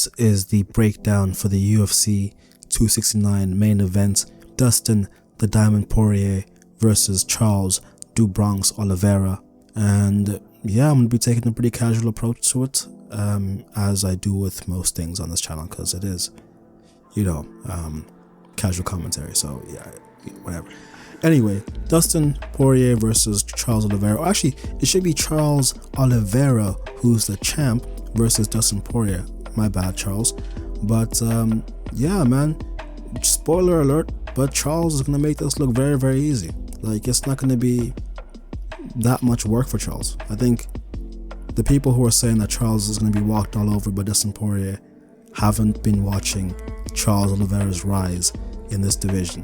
This is the breakdown for the UFC 269 main event. Dustin "The Diamond" Poirier versus Charles "Du Bronx" Oliveira. And yeah, I'm going to be taking a pretty casual approach to it, as I do with most things on this channel, because it is, casual commentary. So yeah, whatever. Anyway, Dustin Poirier versus Charles Oliveira. Actually, it should be Charles Oliveira who's the champ versus Dustin Poirier. My bad, Charles. But yeah, man, spoiler alert, but Charles is going to make this look very, very easy. Like, it's not going to be that much work for Charles. I think the people who are saying that Charles is going to be walked all over by Dustin Poirier haven't been watching Charles Oliveira's rise in this division.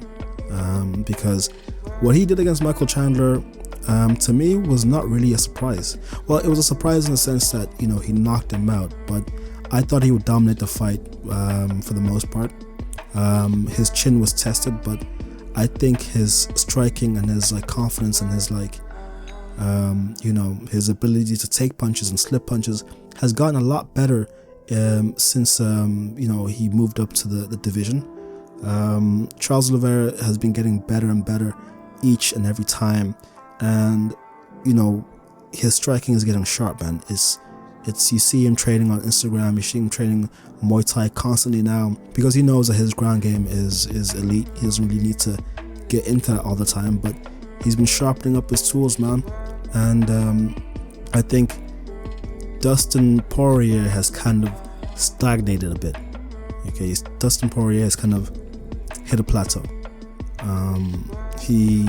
Because what he did against Michael Chandler, to me, was not really a surprise. Well, it was a surprise in the sense that, he knocked him out, but I thought he would dominate the fight for the most part. His chin was tested, but I think his striking and his confidence and his his ability to take punches and slip punches has gotten a lot better since he moved up to the division. Charles Oliveira has been getting better and better each and every time, and his striking is getting sharp, man. It's you see him training on Instagram, you see him training Muay Thai constantly now, because he knows that his ground game is elite. He doesn't really need to get into that all the time, but he's been sharpening up his tools, man. And I think Dustin Poirier has kind of stagnated a bit. Okay, Dustin Poirier has kind of hit a plateau. He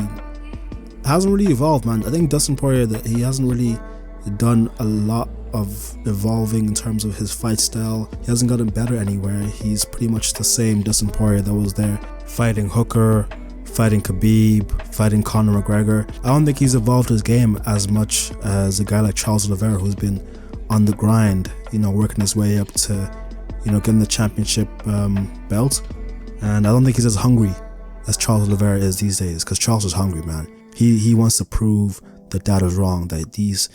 hasn't really evolved, man. I think Dustin Poirier, he hasn't really done a lot of evolving in terms of his fight style. He hasn't gotten better anywhere. He's pretty much the same Dustin Poirier that was there fighting Hooker, fighting Khabib, fighting Conor McGregor. I don't think he's evolved his game as much as a guy like Charles Oliveira, who's been on the grind, working his way up to, getting the championship belt. And I don't think he's as hungry as Charles Oliveira is these days, because Charles is hungry, man. He wants to prove that is wrong, that these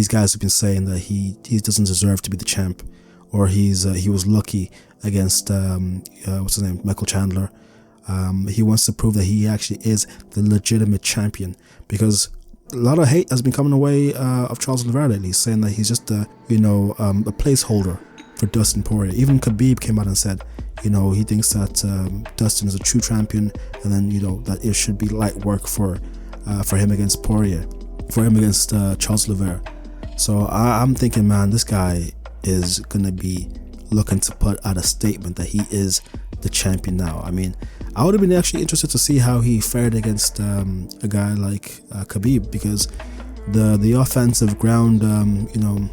guys have been saying that he doesn't deserve to be the champ, or he was lucky against Michael Chandler. He wants to prove that he actually is the legitimate champion, because a lot of hate has been coming away of Charles Oliveira lately, saying that he's just a placeholder for Dustin Poirier. Even Khabib came out and said, he thinks that Dustin is a true champion, and then that it should be light work for him against Poirier, for him against Charles Oliveira. So I'm thinking, man, this guy is gonna be looking to put out a statement that he is the champion now. I mean, I would have been actually interested to see how he fared against a guy like Khabib, because the offensive ground, the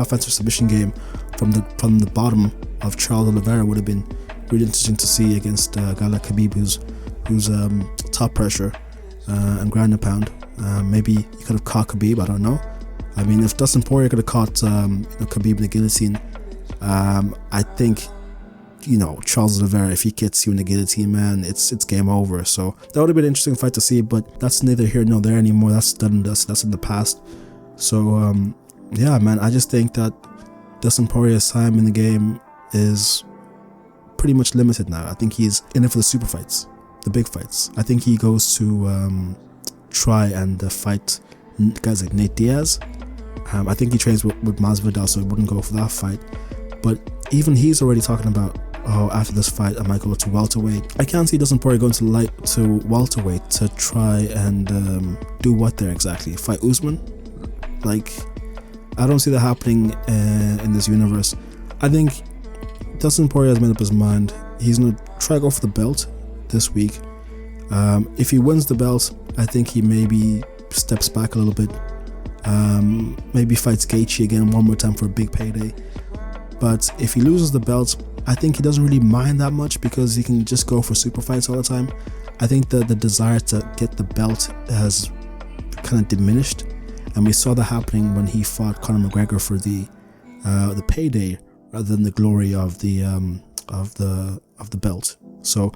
offensive submission game from the bottom of Charles Oliveira would have been really interesting to see against a guy like Khabib, who's top pressure and ground and pound. Maybe he could have caught Khabib, I don't know. I mean, if Dustin Poirier could have caught Khabib in the guillotine, I think Charles Oliveira, if he gets you in the guillotine, man, it's game over. So that would have been an interesting fight to see, but that's neither here nor there anymore. That's done and dusted. That's in the past. So yeah, man, I just think that Dustin Poirier's time in the game is pretty much limited now. I think he's in it for the super fights, the big fights. I think he goes to try and fight guys like Nate Diaz. I think he trains with Masvidal, so he wouldn't go for that fight. But even he's already talking about, after this fight I might go to welterweight. I can't see Dustin Poirier going to welterweight to try and do what there exactly? Fight Usman? Like, I don't see that happening in this universe. I think Dustin Poirier has made up his mind. He's going to try to go for the belt this week. If he wins the belt, I think he maybe steps back a little bit. Maybe fights Gaethje again one more time for a big payday. But if he loses the belt, I think he doesn't really mind that much, because he can just go for super fights all the time. I think the desire to get the belt has kind of diminished, and we saw that happening when he fought Conor McGregor for the payday rather than the glory of the belt. So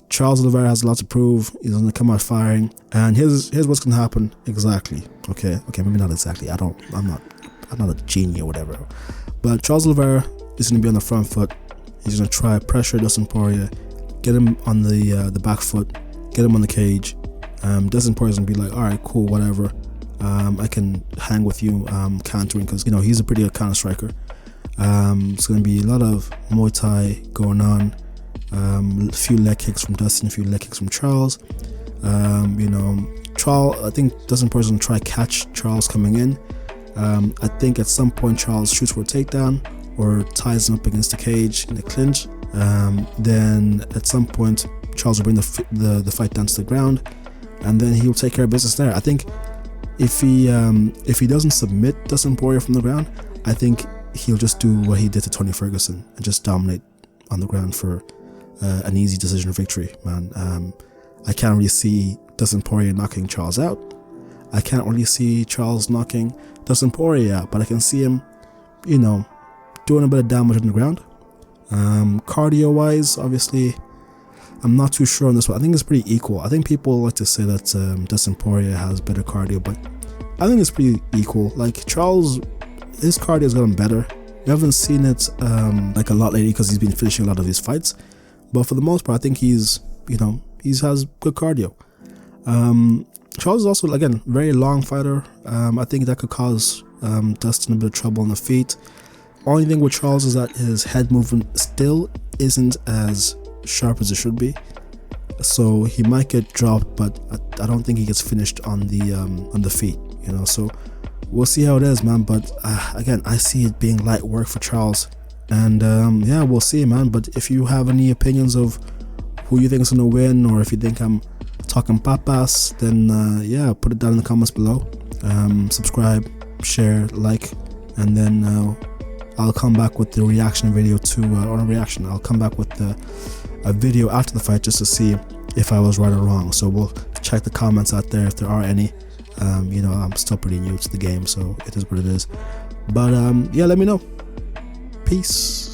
Charles Oliveira has a lot to prove. He's going to come out firing, and here's what's going to happen exactly. Okay, maybe not exactly. I'm not a genie or whatever. But Charles Oliveira is going to be on the front foot. He's going to try pressure Dustin Poirier, get him on the back foot, get him on the cage. Dustin Poirier's going to be like, all right, cool, whatever. I can hang with you countering, because he's a pretty good counter striker. It's going to be a lot of Muay Thai going on. A few leg kicks from Dustin, a few leg kicks from Charles. Charles, I think Dustin Poirier's going to try catch Charles coming in. I think at some point Charles shoots for a takedown or ties him up against the cage in the clinch. Then at some point Charles will bring the fight down to the ground, and then he'll take care of business there. I think if he doesn't submit Dustin Poirier from the ground, I think he'll just do what he did to Tony Ferguson and just dominate on the ground for an easy decision victory, man. I can't really see Dustin Poirier knocking Charles out. I can't really see Charles knocking Dustin Poirier out, but I can see him, doing a bit of damage on the ground. Cardio wise, obviously, I'm not too sure on this one. I think it's pretty equal. I think people like to say that Dustin Poirier has better cardio, but I think it's pretty equal. Like Charles, his cardio has gotten better. We haven't seen it like a lot lately because he's been finishing a lot of his fights, but for the most part, I think he has good cardio. Charles is also, again, very long fighter. I think that could cause Dustin a bit of trouble on the feet. Only thing with Charles is that his head movement still isn't as sharp as it should be, so he might get dropped, but I don't think he gets finished on the feet. So we'll see how it is, man. But again, I see it being light work for Charles, and we'll see, man. But if you have any opinions of who you think is gonna win, or if you think I'm talking papas, then put it down in the comments below. Subscribe, share, like, and then I'll come back with the reaction video I'll come back with a video after the fight just to see if I was right or wrong. So we'll check the comments out there if there are any. I'm still pretty new to the game, so it is what it is. But let me know. Peace.